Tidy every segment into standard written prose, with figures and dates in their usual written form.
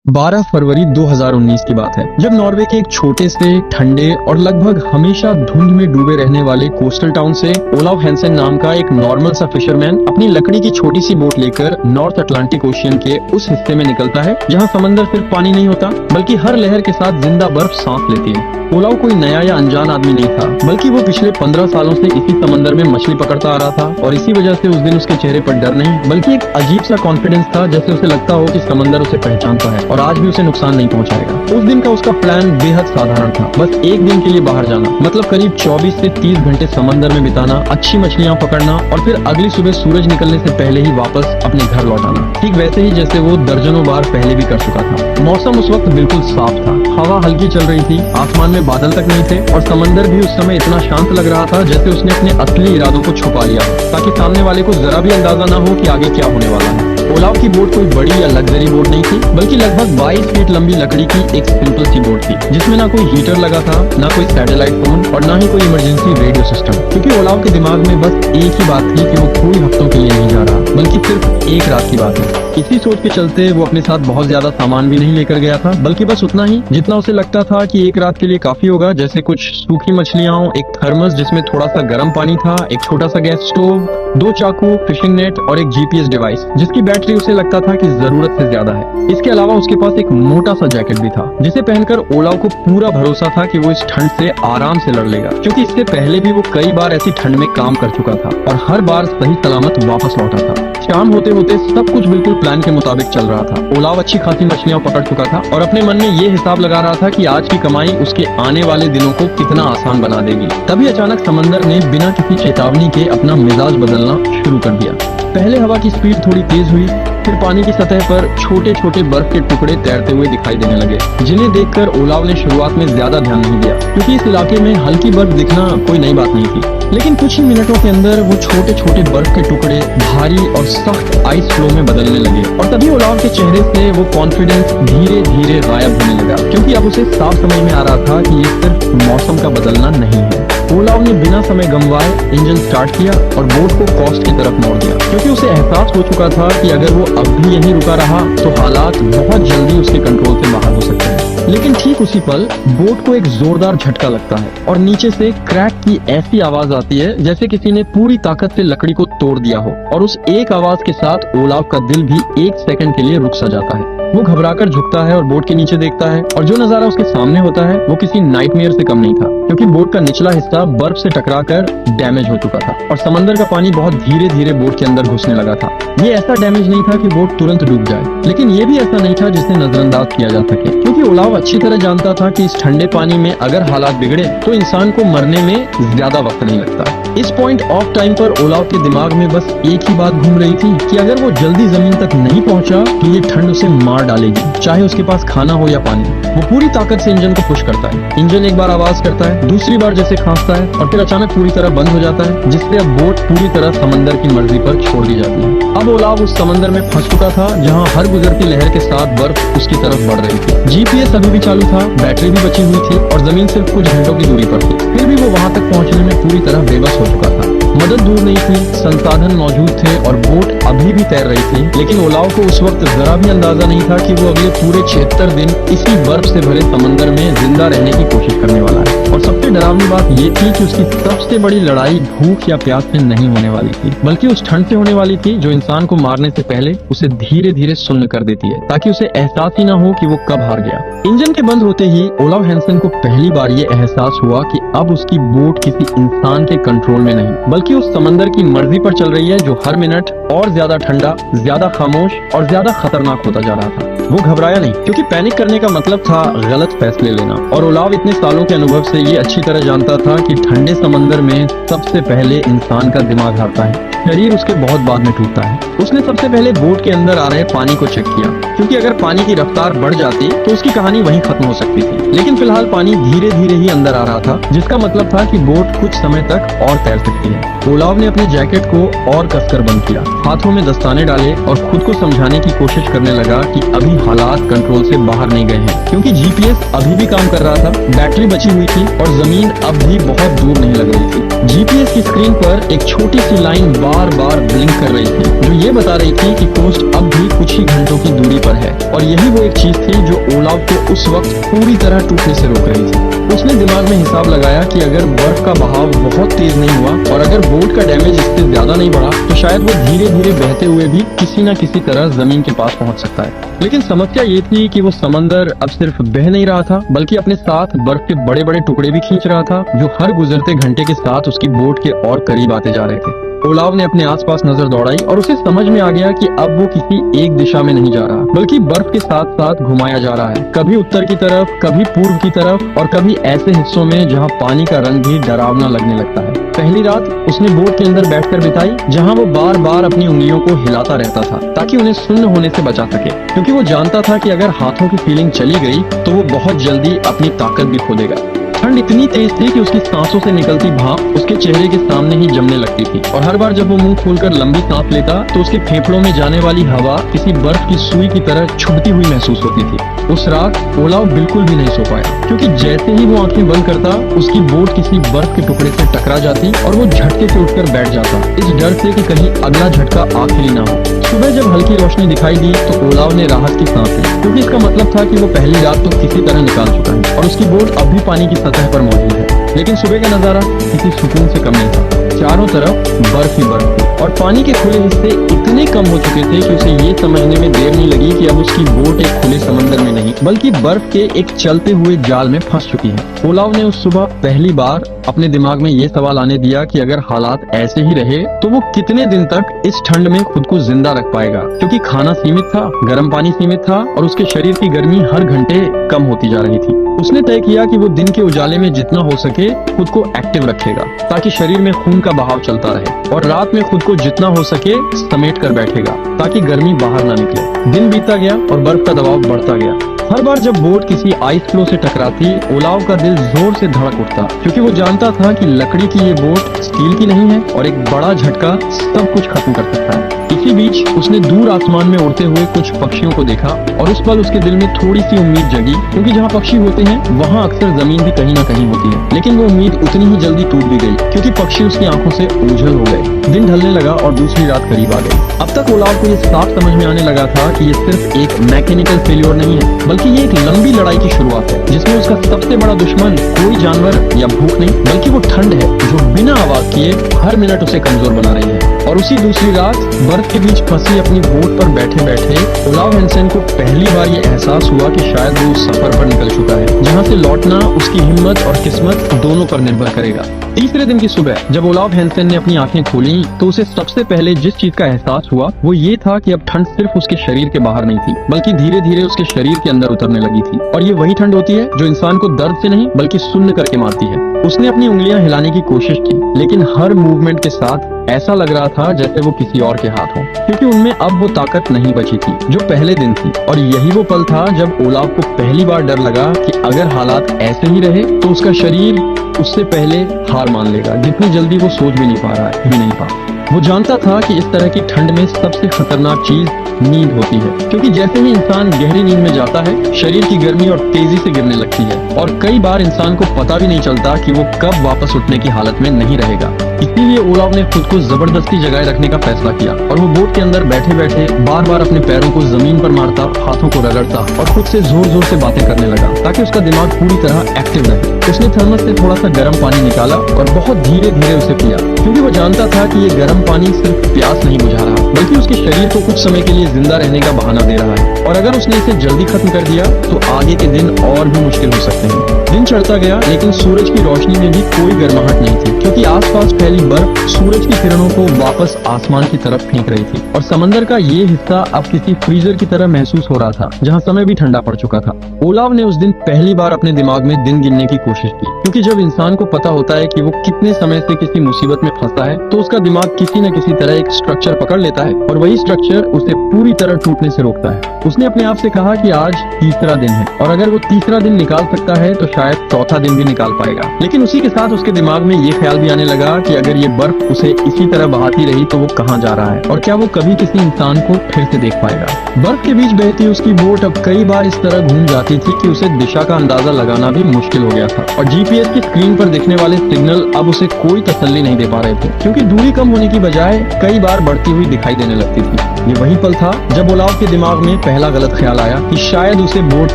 12 फरवरी 2019 की बात है, जब नॉर्वे के एक छोटे से ठंडे और लगभग हमेशा धुंध में डूबे रहने वाले कोस्टल टाउन से ओलाव हैंसेन नाम का एक नॉर्मल सा फिशरमैन अपनी लकड़ी की छोटी सी बोट लेकर नॉर्थ अटलांटिक ओशियन के उस हिस्से में निकलता है जहां समंदर सिर्फ पानी नहीं होता बल्कि हर लहर के साथ जिंदा बर्फ सांस लेती है। ओलाव कोई नया या अनजान आदमी नहीं था, बल्कि वो पिछले 15 सालों से इसी समंदर में मछली पकड़ता आ रहा था और इसी वजह से उस दिन उसके चेहरे पर डर नहीं बल्कि एक अजीब सा कॉन्फिडेंस था, जैसे उसे लगता हो कि समंदर उसे पहचानता है और आज भी उसे नुकसान नहीं पहुंचाएगा। उस दिन का उसका प्लान बेहद साधारण था, बस एक दिन के लिए बाहर जाना, मतलब करीब 24 से 30 घंटे समंदर में बिताना, अच्छी मछलियाँ पकड़ना और फिर अगली सुबह सूरज निकलने से पहले ही वापस अपने घर लौट आना, ठीक वैसे ही जैसे वो दर्जनों बार पहले भी कर चुका था। मौसम उस वक्त बिल्कुल साफ था, हवा हल्की चल रही थी, आसमान में बादल तक नहीं थे और समंदर भी उस समय इतना शांत लग रहा था जैसे उसने अपने असली इरादों को छुपा लिया ताकि सामने वाले को जरा भी अंदाजा न हो कि आगे क्या होने वाला है। ओलाव की बोट कोई बड़ी या लग्जरी बोट नहीं थी, बल्कि लगभग 22 फीट लंबी लकड़ी की एक सिंपल सी बोट थी जिसमें ना कोई हीटर लगा था, ना कोई सैटेलाइट फोन और ना ही कोई इमरजेंसी रेडियो सिस्टम, क्योंकि ओलाव के दिमाग में बस एक ही बात थी कि वो कोई हफ्तों के लिए नहीं जा रहा बल्कि सिर्फ एक रात की बात है। इसी सोच के चलते वो अपने साथ बहुत ज्यादा सामान भी नहीं लेकर गया था, बल्कि बस उतना ही जितना उसे लगता था कि एक रात के लिए काफी होगा, जैसे कुछ सूखी मछलियाँ, एक थर्मस जिसमें थोड़ा सा गर्म पानी था, एक छोटा सा गैस स्टोव, 2 चाकू, फिशिंग नेट और एक जीपीएस डिवाइस जिसकी बैटरी उसे लगता था कि जरूरत से ज्यादा है। इसके अलावा उसके पास एक मोटा सा जैकेट भी था जिसे पहनकर ओलाव को पूरा भरोसा था कि वो इस ठंड से आराम से लड़ लेगा, क्योंकि इससे पहले भी वो कई बार ऐसी ठंड में काम कर चुका था और हर बार सही सलामत वापस लौटा था। शाम होते होते सब कुछ बिल्कुल प्लान के मुताबिक चल रहा था। ओलाव अच्छी खासी मछलियाँ पकड़ चुका था और अपने मन में ये हिसाब लगा रहा था कि आज की कमाई उसके आने वाले दिनों को कितना आसान बना देगी। तभी अचानक समंदर ने बिना किसी चेतावनी के अपना मिजाज बदलना शुरू कर दिया। पहले हवा की स्पीड थोड़ी तेज हुई, फिर पानी की सतह पर छोटे छोटे बर्फ के टुकड़े तैरते हुए दिखाई देने लगे, जिन्हें देखकर ओलाव ने शुरुआत में ज्यादा ध्यान नहीं दिया, क्योंकि इस इलाके में हल्की बर्फ दिखना कोई नई बात नहीं थी। लेकिन कुछ ही मिनटों के अंदर वो छोटे छोटे बर्फ के टुकड़े भारी और सख्त आइस फ्लो में बदलने लगे और तभी ओलाव के चेहरे से वो कॉन्फिडेंस धीरे धीरे गायब होने लगा, क्योंकि अब उसे साफ समझ में आ रहा था कि ये सिर्फ मौसम का बदलना नहीं है। ओलाव ने बिना समय गंवाए इंजन स्टार्ट किया और बोट को कोस्ट की तरफ मोड़ दिया, क्योंकि उसे एहसास हो चुका था कि अगर वो अब भी यहीं रुका रहा तो हालात बहुत जल्दी उसके कंट्रोल से बाहर हो सकते हैं। लेकिन ठीक उसी पल बोट को एक जोरदार झटका लगता है और नीचे से क्रैक की ऐसी आवाज आती है जैसे किसी ने पूरी ताकत से लकड़ी को तोड़ दिया हो, और उस एक आवाज के साथ ओलाव का दिल भी एक सेकंड के लिए रुक सा जाता है। वो घबराकर झुकता है और बोट के नीचे देखता है और जो नजारा उसके सामने होता है वो किसी नाइटमेयर से कम नहीं था, क्योंकि बोट का निचला हिस्सा बर्फ से टकराकर डैमेज हो चुका था और समंदर का पानी बहुत धीरे धीरे बोट के अंदर घुसने लगा था। ये ऐसा डैमेज नहीं था कि बोट तुरंत डूब जाए, लेकिन ये भी ऐसा नहीं था जिसे नजरअंदाज किया जा सके, क्योंकि ओलाव अच्छी तरह जानता था कि इस ठंडे पानी में अगर हालात बिगड़े तो इंसान को मरने में ज्यादा वक्त नहीं लगता। इस पॉइंट ऑफ टाइम पर ओलाव के दिमाग में बस एक ही बात घूम रही थी कि अगर वो जल्दी जमीन तक नहीं पहुंचा तो ये ठंड उसे मार डालेगी, चाहे उसके पास खाना हो या पानी। वो पूरी ताकत से इंजन को पुश करता है। इंजन एक बार आवाज करता है, दूसरी बार जैसे खांसता है और फिर अचानक पूरी तरह बंद हो जाता है, जिससे अब बोट पूरी तरह समंदर की मर्जी पर छोड़ दी जाती है। अब ओलाव उस समंदर में फंस चुका था जहाँ हर गुजरती लहर के साथ बर्फ उसकी तरफ बढ़ रही थी। जीपीएस अभी भी चालू था, बैटरी भी बची हुई थी और जमीन सिर्फ कुछ घंटों की दूरी पर थी, फिर भी वो वहाँ तक पहुँचने में पूरी तरह बेबस हो चुका था। मदद दूर नहीं थी, संसाधन मौजूद थे और बोट अभी भी तैर रही थी, लेकिन ओलाव को उस वक्त जरा भी अंदाजा नहीं था कि वो अगले पूरे 76 दिन इसी बर्फ से भरे समंदर में जिंदा रहने की कोशिश करने वाला है। और सबसे डरावनी बात ये थी कि उसकी सबसे बड़ी लड़ाई भूख या प्यास से नहीं होने वाली थी, बल्कि उस ठंड से होने वाली थी जो इंसान को मारने से पहले उसे धीरे धीरे सुन्न कर देती है, ताकि उसे एहसास ही न हो कि वो कब हार गया। इंजन के बंद होते ही ओलाव हैंसेन को पहली बार ये एहसास हुआ कि अब उसकी बोट किसी इंसान के कंट्रोल में नहीं बल्कि उस समंदर की मर्जी पर चल रही है, जो हर मिनट और ज्यादा ठंडा, ज्यादा खामोश और ज्यादा खतरनाक होता जा रहा था। वो घबराया नहीं, क्योंकि पैनिक करने का मतलब था गलत फैसले लेना, और ओलाव इतने सालों के अनुभव से ये अच्छी तरह जानता था कि ठंडे समंदर में सबसे पहले इंसान का दिमाग हारता है, शरीर उसके बहुत बाद में टूटता है। उसने सबसे पहले बोट के अंदर आ रहे पानी को चेक किया, क्योंकि अगर पानी की रफ्तार बढ़ जाती तो उसकी कहानी वहीं खत्म हो सकती थी। लेकिन फिलहाल पानी धीरे धीरे ही अंदर आ रहा था, जिसका मतलब था कि बोट कुछ समय तक और तैर सकती है। ओलाव ने अपने जैकेट को और कसकर बंद किया, हाथों में दस्ताने डाले और खुद को समझाने की कोशिश करने लगा कि अभी हालात कंट्रोल से बाहर नहीं गए हैं, क्योंकि जीपीएस अभी भी काम कर रहा था, बैटरी बची हुई थी और जमीन अब भी बहुत दूर नहीं लग रही थी। जीपीएस की स्क्रीन पर एक छोटी सी लाइन बार बार ब्लिंक कर रही थी, जो ये बता रही थी कि कोस्ट अब भी कुछ ही घंटों की दूरी पर है। और यही वो एक चीज थी जो ओलाव को उस वक्त पूरी तरह टूटने से रोक रही थी। उसने दिमाग में हिसाब लगाया कि अगर बर्फ का बहाव बहुत तेज नहीं हुआ और अगर बोट का डैमेज इससे ज्यादा नहीं बढ़ा तो शायद वो धीरे धीरे बहते हुए भी किसी न किसी तरह जमीन के पास पहुंच सकता है। लेकिन समस्या ये थी कि वो समंदर अब सिर्फ बह नहीं रहा था बल्कि अपने साथ बर्फ के बड़े बड़े टुकड़े भी खींच रहा था, जो हर गुजरते घंटे के साथ उसकी बोट के और करीब आते जा रहे थे। ओलाव ने अपने आसपास नजर दौड़ाई और उसे समझ में आ गया कि अब वो किसी एक दिशा में नहीं जा रहा बल्कि बर्फ के साथ साथ घुमाया जा रहा है, कभी उत्तर की तरफ, कभी पूर्व की तरफ और कभी ऐसे हिस्सों में जहाँ पानी का रंग भी डरावना लगने लगता है। पहली रात उसने बोट के अंदर बैठकर बिताई, जहाँ वो बार बार अपनी उंगलियों को हिलाता रहता था ताकि उन्हें सुन्न होने से बचा सके, क्योंकि वो जानता था कि अगर हाथों की फीलिंग चली गई तो वो बहुत जल्दी अपनी ताकत भी खो देगा। ठंड इतनी तेज थी कि उसकी सांसों से निकलती भाप उसके चेहरे के सामने ही जमने लगती थी और हर बार जब वो मुंह खोलकर लंबी सांस लेता तो उसके फेफड़ों में जाने वाली हवा किसी बर्फ की सुई की तरह छुटती हुई महसूस होती थी। उस रात ओलाव बिल्कुल भी नहीं सो पाया, क्योंकि जैसे ही वो आंखें बंद करता उसकी बोट किसी बर्फ के टुकड़े से टकरा जाती और वो झटके से उठकर बैठ जाता, इस डर से कि कहीं अगला झटका आखिरी ना हो। सुबह जब हल्की रोशनी दिखाई दी तो ओलाव ने राहत की सांस ली, क्योंकि इसका मतलब था कि वो पहली रात तो किसी तरह निकाल चुका है और उसकी बोट अब भी पानी की सतह पर मौजूद है। लेकिन सुबह का नजारा किसी सुकून से कम नहीं था। चारों तरफ बर्फ ही बर्फ थी और पानी के खुले हिस्से इतने कम हो चुके थे कि उसे ये समझने में देर नहीं लगी कि अब उसकी बोट एक खुले समंदर में नहीं बल्कि बर्फ के एक चलते हुए जाल में फंस चुकी है। ओलाव ने उस सुबह पहली बार अपने दिमाग में ये सवाल आने दिया कि अगर हालात ऐसे ही रहे तो वो कितने दिन तक इस ठंड में खुद को जिंदा रख पाएगा, क्योंकि खाना सीमित था, गर्म पानी सीमित था और उसके शरीर की गर्मी हर घंटे कम होती जा रही थी। उसने तय किया कि वो दिन के उजाले में जितना हो सके खुद को एक्टिव रखेगा ताकि शरीर में खून का बहाव चलता रहे, और रात में खुद को जितना हो सके समेट कर बैठेगा ताकि गर्मी बाहर ना निकले। दिन बीतता गया और बर्फ का दबाव बढ़ता गया। हर बार जब बोट किसी आइस फ्लो से टकराती ओलाव का दिल जोर से धड़क उठता, क्योंकि वो जानता था कि लकड़ी की ये बोट स्टील की नहीं है और एक बड़ा झटका सब कुछ खत्म कर सकता है। इसी बीच उसने दूर आसमान में उड़ते हुए कुछ पक्षियों को देखा और उस पल उसके दिल में थोड़ी सी उम्मीद जगी, क्योंकि जहाँ पक्षी होते हैं वहाँ अक्सर जमीन भी कहीं ना कहीं होती है। लेकिन वो उम्मीद उतनी ही जल्दी टूट भी गई, क्योंकि पक्षी उसकी आंखों से ओझल हो गए। दिन ढलने लगा और दूसरी रात करीब आ गई। अब तक ओलाव को ये साफ समझ में आने लगा था कि ये सिर्फ एक मैकेनिकल फेल्योर नहीं है बल्कि ये एक लंबी लड़ाई की शुरुआत है, जिसमें उसका सबसे बड़ा दुश्मन कोई जानवर या भूख नहीं बल्कि वो ठंड है, जो बिना आवाज किए हर मिनट उसे कमजोर बना रही है। और उसी दूसरी रात बर्फ के बीच फंसी अपनी बोट पर बैठे बैठे ओलाव हेंसेन को पहली बार ये एहसास हुआ कि शायद वो उस सफर पर निकल चुका है, जहाँ से लौटना उसकी हिम्मत और किस्मत दोनों पर निर्भर करेगा। तीसरे दिन की सुबह जब ओलाव हेंसेन ने अपनी आंखें खोली तो उसे सबसे पहले जिस चीज का एहसास हुआ वो ये था कि अब ठंड सिर्फ उसके शरीर के बाहर नहीं थी बल्कि धीरे धीरे उसके शरीर के अंदर उतरने लगी थी। और ये वही ठंड होती है जो इंसान को दर्द से नहीं बल्कि सुन्न करके मारती है। उसने अपनी उंगलियां हिलाने की कोशिश की, लेकिन हर मूवमेंट के साथ ऐसा लग रहा था जैसे वो किसी और के हाथ हो, क्योंकि उनमें अब वो ताकत नहीं बची थी जो पहले दिन थी। और यही वो पल था जब ओलाव को पहली बार डर लगा कि अगर हालात ऐसे ही रहे तो उसका शरीर उससे पहले हार मान लेगा, जितनी जल्दी वो सोच भी नहीं पा रहा है, भी नहीं पा। वो जानता था कि इस तरह की ठंड में सबसे खतरनाक चीज नींद होती है, क्योंकि जैसे ही इंसान गहरी नींद में जाता है शरीर की गर्मी और तेजी से गिरने लगती है और कई बार इंसान को पता भी नहीं चलता कि वो कब वापस उठने की हालत में नहीं रहेगा। इसीलिए ओलाव ने खुद को जबरदस्ती जगाए रखने का फैसला किया और वो बोट के अंदर बैठे बैठे बार बार अपने पैरों को जमीन पर मारता, हाथों को रगड़ता और खुद से जोर जोर से बातें करने लगा ताकि उसका दिमाग पूरी तरह एक्टिव रहे। उसने थर्मस से थोड़ा सा गर्म पानी निकाला और बहुत धीरे धीरे उसे पिया, क्योंकि वो जानता था कि ये गर्म पानी सिर्फ प्यास नहीं बुझा रहा बल्कि उसके शरीर को कुछ समय के लिए जिंदा रहने का बहाना दे रहा है, और अगर उसने इसे जल्दी खत्म कर दिया तो आगे के दिन और भी मुश्किल हो सकते हैं। दिन चढ़ता गया लेकिन सूरज की रोशनी में भी कोई गर्माहट नहीं थी, क्योंकि आसपास फैली बर्फ सूरज की किरणों को वापस आसमान की तरफ फेंक रही थी और समंदर का ये हिस्सा अब किसी फ्रीजर की तरह महसूस हो रहा था, जहाँ समय भी ठंडा पड़ चुका था। ओलाव ने उस दिन पहली बार अपने दिमाग में दिन गिनने की कोशिश की, क्योंकि जब इंसान को पता होता है कि वो कितने समय से किसी मुसीबत में फंसा है तो उसका दिमाग किसी न किसी तरह एक स्ट्रक्चर पकड़ लेता है और वही स्ट्रक्चर उसे पूरी तरह टूटने से रोकता है। उसने अपने आप से कहा कि आज तीसरा दिन है और अगर वो तीसरा दिन निकाल सकता है तो शायद चौथा दिन भी निकाल पाएगा। लेकिन उसी के साथ उसके दिमाग में ये ख्याल भी आने लगा कि अगर ये बर्फ उसे इसी तरह बहाती रही तो वो कहाँ जा रहा है और क्या वो कभी किसी इंसान को फिर से देख पाएगा। बर्फ के बीच बहती उसकी बोट अब कई बार इस तरह घूम जाती थी कि उसे दिशा का अंदाजा लगाना भी मुश्किल हो गया था और जीपीएस की स्क्रीन पर दिखने वाले सिग्नल अब उसे कोई तसल्ली नहीं दे पा रहे थे, क्योंकि दूरी कम होने की बजाय कई बार बढ़ती हुई दिखाई देने लगती थी। ये वही पल था जब ओलाव के दिमाग में पहला गलत ख्याल आया कि शायद उसे बोट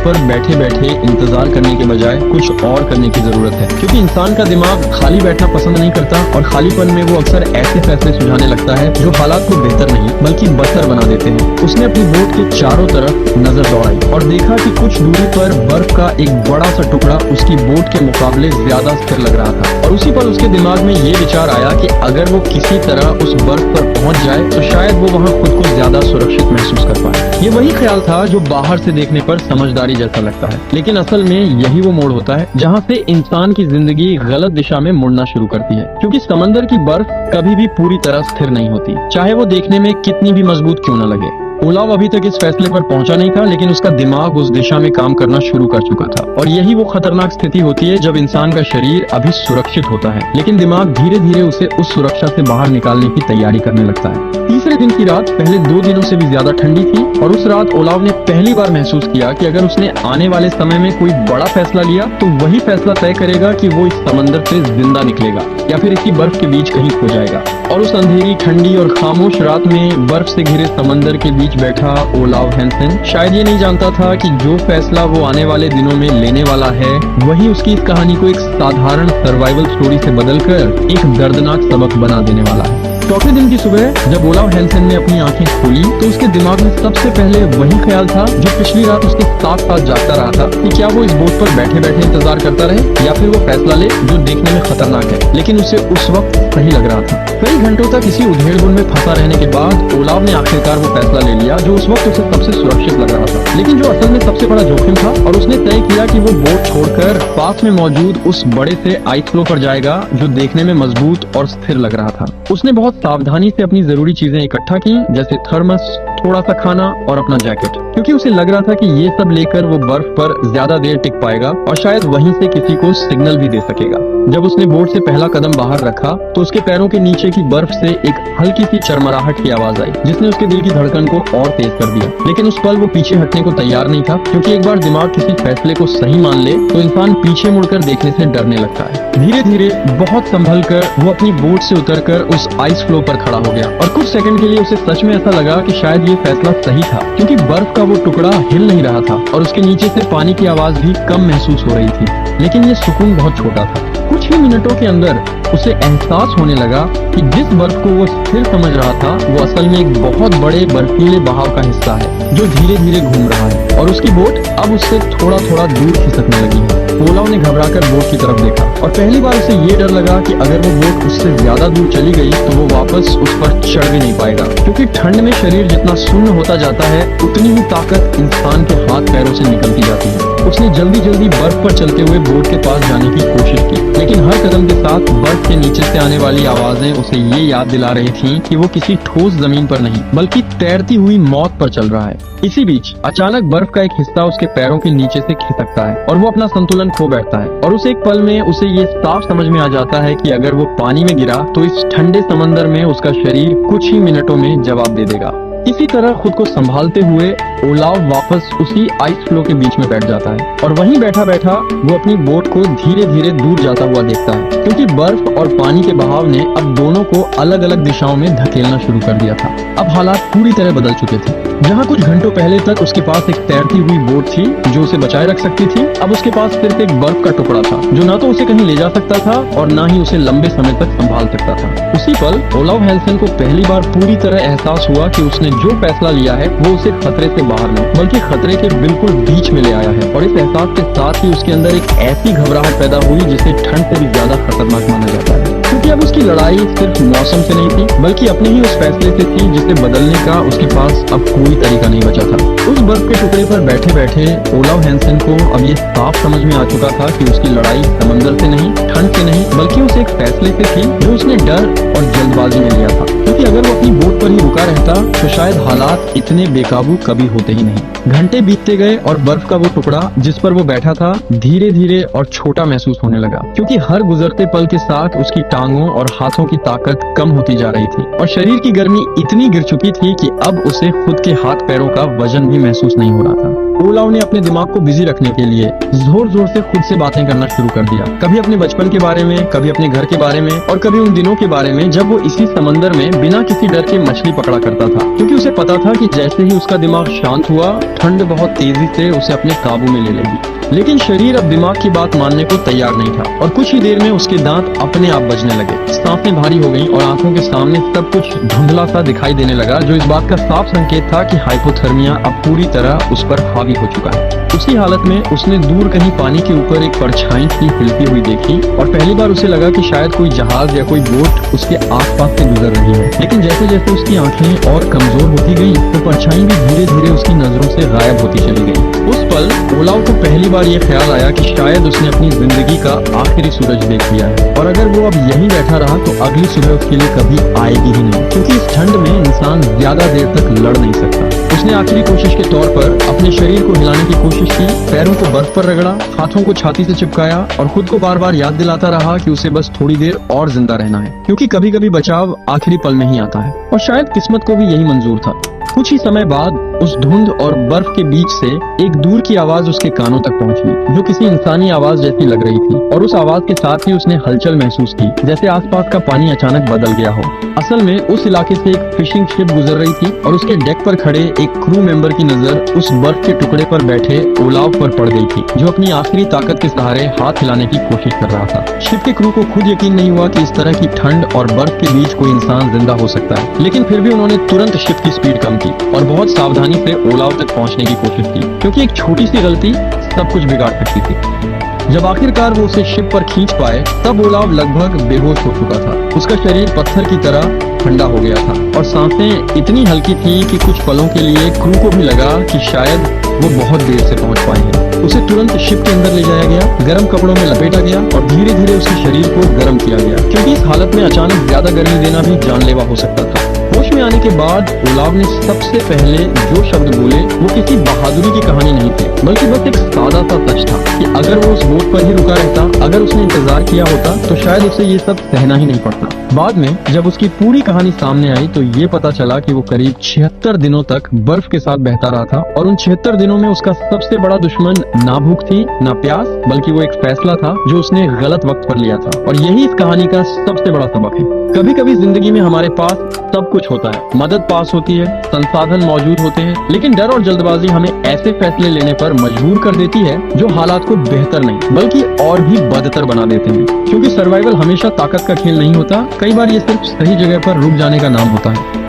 पर बैठे बैठे इंतजार करने के बजाय कुछ और करने की जरूरत है, क्योंकि इंसान का दिमाग खाली बैठना पसंद नहीं करता और खालीपन में वो अक्सर ऐसे फैसले सुझाने लगता है जो हालात को बेहतर नहीं बल्कि बदतर बना देते हैं। उसने अपनी बोट के चारों तरफ नजर दौड़ाई और देखा कि कुछ दूरी पर बर्फ का एक बड़ा सा टुकड़ा उसकी बोट के मुकाबले ज्यादा स्थिर लग रहा था और उसी पर उसके दिमाग में ये विचार आया कि अगर वो किसी तरह उस बर्फ पर पहुंच जाए तो शायद वो वहाँ खुद को ज्यादा सुरक्षित महसूस कर पाए। ये वही ख्याल था जो बाहर से देखने पर समझदारी जैसा लगता है, लेकिन असल में यही वो मोड़ होता है जहाँ से इंसान की जिंदगी गलत दिशा में मुड़ना शुरू करती है, क्योंकि समंदर की बर्फ कभी भी पूरी तरह स्थिर नहीं होती, चाहे वो देखने में कितनी भी मजबूत क्यों न लगे। ओलाव अभी तक इस फैसले पर पहुंचा नहीं था, लेकिन उसका दिमाग उस दिशा में काम करना शुरू कर चुका था और यही वो खतरनाक स्थिति होती है जब इंसान का शरीर अभी सुरक्षित होता है लेकिन दिमाग धीरे धीरे उसे उस सुरक्षा से बाहर निकालने की तैयारी करने लगता है। तीसरे दिन की रात पहले 2 दिनों से भी ज्यादा ठंडी थी और उस रात ओलाव ने पहली बार महसूस किया कि अगर उसने आने वाले समय में कोई बड़ा फैसला लिया तो वही फैसला तय करेगा कि वो इस समंदर से जिंदा निकलेगा या फिर इसी बर्फ के बीच कहीं खो जाएगा। और उस अंधेरी, ठंडी और खामोश रात में बर्फ से घिरे समंदर के बीच बैठा ओलाव हैंसेन शायद ये नहीं जानता था कि जो फैसला वो आने वाले दिनों में लेने वाला है वही उसकी इस कहानी को एक साधारण सर्वाइवल स्टोरी से बदलकर एक दर्दनाक सबक बना देने वाला है। चौथे दिन की सुबह जब ओलाव हैंसेन ने अपनी आंखें खोली तो उसके दिमाग में सबसे पहले वही ख्याल था जो पिछली रात उसके साथ साथ जागता रहा था कि क्या वो इस बोट पर बैठे बैठे इंतजार करता रहे या फिर वो फैसला ले जो देखने में खतरनाक है लेकिन उसे उस वक्त सही लग रहा था। कई घंटों तक इसी उधेड़-बुन में फंसा रहने के बाद ओलाव ने आखिरकार वो फैसला ले लिया जो उस वक्त उसे सबसे सुरक्षित लग रहा था, लेकिन जो असल में सबसे बड़ा जोखिम था, और उसने तय किया कि वो बोट छोड़कर पास में मौजूद उस बड़े से आइस फ्लो पर जाएगा जो देखने में मजबूत और स्थिर लग रहा था। उसने बहुत सावधानी से अपनी जरूरी चीजें इकट्ठा की, जैसे थर्मस, थोड़ा सा खाना और अपना जैकेट, क्योंकि उसे लग रहा था कि ये सब लेकर वो बर्फ पर ज्यादा देर टिक पाएगा और शायद वहीं से किसी को सिग्नल भी दे सकेगा। जब उसने बोट से पहला कदम बाहर रखा तो उसके पैरों के नीचे की बर्फ से एक हल्की सी चरमराहट की आवाज आई जिसने उसके दिल की धड़कन को और तेज कर दिया, लेकिन उस पल वो पीछे हटने को तैयार नहीं था, क्योंकि एक बार दिमाग किसी फैसले को सही मान ले तो इंसान पीछे मुड़कर देखने से डरने लगता है। धीरे धीरे बहुत संभल कर वो अपनी बोट से उतरकर उस आइस फ्लो पर खड़ा हो गया और कुछ सेकंड के लिए उसे सच में ऐसा लगा कि शायद ये फैसला सही था, क्योंकि बर्फ का वो टुकड़ा हिल नहीं रहा था और उसके नीचे से पानी की आवाज भी कम महसूस हो रही थी, लेकिन ये सुकून बहुत छोटा था। कुछ ही मिनटों के अंदर उसे एहसास होने लगा कि जिस बर्फ को वो स्थिर समझ रहा था वो असल में एक बहुत बड़े बर्फीले बहाव का हिस्सा है जो धीरे धीरे घूम रहा है और उसकी बोट अब उससे थोड़ा थोड़ा दूर खिसकने लगी है। ओलाव ने घबराकर बोट की तरफ देखा और पहली बार उसे ये डर लगा कि अगर वो बोट उससे ज्यादा दूर चली गई तो वो वापस उस पर चढ़ भी नहीं पाएगा, क्योंकि ठंड में शरीर जितना सुन्न होता जाता है उतनी ही ताकत इंसान के हाथ पैरों से निकलती जाती है। उसने जल्दी जल्दी बर्फ पर चलते हुए बोट के पास जाने की कोशिश की, लेकिन हर कदम के साथ बर्फ के नीचे से आने वाली आवाजें उसे ये याद दिला रही थीं कि वो किसी ठोस जमीन पर नहीं बल्कि तैरती हुई मौत पर चल रहा है। इसी बीच अचानक बर्फ का एक हिस्सा उसके पैरों के नीचे से खिसकता है और वो अपना संतुलन खो बैठता है और उस एक पल में उसे ये साफ समझ में आ जाता है कि अगर वो पानी में गिरा तो इस ठंडे समंदर में उसका शरीर कुछ ही मिनटों में जवाब दे देगा। इसी तरह खुद को संभालते हुए ओलाव वापस उसी आइस फ्लो के बीच में बैठ जाता है और वहीं बैठा बैठा वो अपनी बोट को धीरे धीरे दूर जाता हुआ देखता है, क्योंकि बर्फ और पानी के बहाव ने अब दोनों को अलग अलग दिशाओं में धकेलना शुरू कर दिया था। अब हालात पूरी तरह बदल चुके थे। जहाँ कुछ घंटों पहले तक उसके पास एक तैरती हुई बोट थी जो उसे बचाए रख सकती थी, अब उसके पास सिर्फ एक बर्फ का टुकड़ा था जो ना तो उसे कहीं ले जा सकता था और ना ही उसे लंबे समय तक संभाल सकता था। उसी पल ओलाव हैंसेन को पहली बार पूरी तरह एहसास हुआ कि उसने जो फैसला लिया है वो उसे खतरे से बाहर नहीं बल्कि खतरे के बिल्कुल बीच में ले आया है, और इस एहसास के साथ ही उसके अंदर एक ऐसी घबराहट पैदा हुई जिसे ठंड से भी ज्यादा खतरनाक माना जाता है, क्योंकि अब उसकी लड़ाई सिर्फ मौसम से नहीं थी बल्कि अपने ही उस फैसले से थी जिसे बदलने का उसके पास अब कोई तरीका नहीं बचा था। उस बर्फ के टुकड़े पर बैठे बैठे ओलाव हैंसेन को अब ये साफ समझ में आ चुका था कि उसकी लड़ाई समंदर से नहीं, ठंड से नहीं, बल्कि उस एक फैसले से थी जो उसने डर और जल्दबाजी में लिया था, क्योंकि अगर वो अपनी बोट पर ही रुका रहता तो शायद हालात इतने बेकाबू कभी होते ही नहीं। घंटे बीतते गए और बर्फ का वो टुकड़ा जिस पर वो बैठा था धीरे धीरे और छोटा महसूस होने लगा, क्योंकि हर गुजरते पल के साथ उसकी टांगों टांगों और हाथों की ताकत कम होती जा रही थी और शरीर की गर्मी इतनी गिर चुकी थी कि अब उसे खुद के हाथ पैरों का वजन भी महसूस नहीं हो रहा था। ओलाव ने अपने दिमाग को बिजी रखने के लिए जोर जोर से खुद से बातें करना शुरू कर दिया, कभी अपने बचपन के बारे में, कभी अपने घर के बारे में और कभी उन दिनों के बारे में जब वो इसी समंदर में बिना किसी डर के मछली पकड़ा करता था, क्योंकि उसे पता था कि जैसे ही उसका दिमाग शांत हुआ, ठंड बहुत तेजी से उसे अपने काबू में ले लेगी। लेकिन शरीर अब दिमाग की बात मानने को तैयार नहीं था और कुछ ही देर में उसके दांत अपने आप बजने लगे, सांसें भारी हो गईं और आंखों के सामने सब कुछ धुंधला सा दिखाई देने लगा, जो इस बात का साफ संकेत था कि हाइपोथर्मिया अब पूरी तरह उस पर हावी हो चुका है। उसी हालत में उसने दूर कहीं पानी के ऊपर एक परछाई सी हिलती हुई देखी और पहली बार उसे लगा कि शायद कोई जहाज या कोई बोट उसके आसपास से गुजर रही है। लेकिन जैसे जैसे उसकी आंखें और कमजोर होती गईं, तो परछाई भी धीरे धीरे उसकी नजरों से गायब होती चली गई। उस पल ओलाव को पहली बार ये ख्याल आया कि शायद उसने अपनी जिंदगी का आखिरी सूरज देख लिया है और अगर वो अब यहीं बैठा रहा तो अगली सुबह उसके लिए कभी आएगी ही नहीं, क्योंकि इस ठंड में इंसान ज्यादा देर तक लड़ नहीं सकता। उसने आखिरी कोशिश के तौर पर अपने शरीर को हिलाने की कोशिश की, पैरों को बर्फ पर रगड़ा, हाथों को छाती से चिपकाया और खुद को बार बार याद दिलाता रहा कि उसे बस थोड़ी देर और जिंदा रहना है, क्योंकि कभी कभी बचाव आखिरी पल में ही आता है। और शायद किस्मत को भी यही मंजूर था। कुछ ही समय बाद उस धुंध और बर्फ के बीच से एक दूर की आवाज उसके कानों तक पहुंची, जो किसी इंसानी आवाज जैसी लग रही थी और उस आवाज के साथ ही उसने हलचल महसूस की, जैसे आसपास का पानी अचानक बदल गया हो। असल में उस इलाके से एक फिशिंग शिप गुजर रही थी और उसके डेक पर खड़े एक क्रू मेंबर की नजर उस बर्फ के टुकड़े पर बैठे ओलाव पर पड़ गई थी, जो अपनी आखिरी ताकत के सहारे हाथ हिलाने की कोशिश कर रहा था। शिप के क्रू को खुद यकीन नहीं हुआ कि इस तरह की ठंड और बर्फ के बीच कोई इंसान जिंदा हो सकता है, लेकिन फिर भी उन्होंने तुरंत शिप की स्पीड कम की और बहुत सावधानी से ओलाव तक पहुंचने की कोशिश की, क्योंकि एक छोटी सी गलती सब कुछ बिगाड़ सकती थी। जब आखिरकार वो उसे शिप पर खींच पाए, तब ओलाव लगभग बेहोश हो चुका था। उसका शरीर पत्थर की तरह ठंडा हो गया था और सांसें इतनी हल्की थी कि कुछ पलों के लिए क्रू को भी लगा कि शायद वो बहुत देर से पहुंच पाएंगे। उसे तुरंत शिप के अंदर ले जाया गया, गर्म कपड़ों में लपेटा गया और धीरे धीरे उसके शरीर को गर्म किया गया, क्योंकि इस हालत में अचानक ज्यादा गर्मी देना भी जानलेवा हो सकता था। होश में आने के बाद ओलाव ने सबसे पहले जो शब्द बोले वो किसी बहादुरी की कहानी नहीं थी, बल्कि बस एक सादा सा सच था कि अगर वो उस बोट पर ही रुका रहता, अगर उसने इंतजार किया होता, तो शायद उसे ये सब सहना ही नहीं पड़ता। बाद में जब उसकी पूरी कहानी सामने आई तो ये पता चला कि वो करीब 76 दिनों तक बर्फ के साथ बहता रहा था और उन 76 दिनों में उसका सबसे बड़ा दुश्मन ना भूख थी ना प्यास, बल्कि वो एक फैसला था जो उसने गलत वक्त पर लिया था। और यही इस कहानी का सबसे बड़ा सबक है। कभी कभी जिंदगी में हमारे पास सब कुछ होता है, मदद पास होती है, संसाधन मौजूद होते हैं, लेकिन डर और जल्दबाजी हमें ऐसे फैसले लेने पर मजबूर कर देती है जो हालात को बेहतर नहीं बल्कि और भी बदतर बना देते हैं। क्योंकि सर्वाइवल हमेशा ताकत का खेल नहीं होता, कई बार ये सिर्फ सही जगह पर रुक जाने का नाम होता है।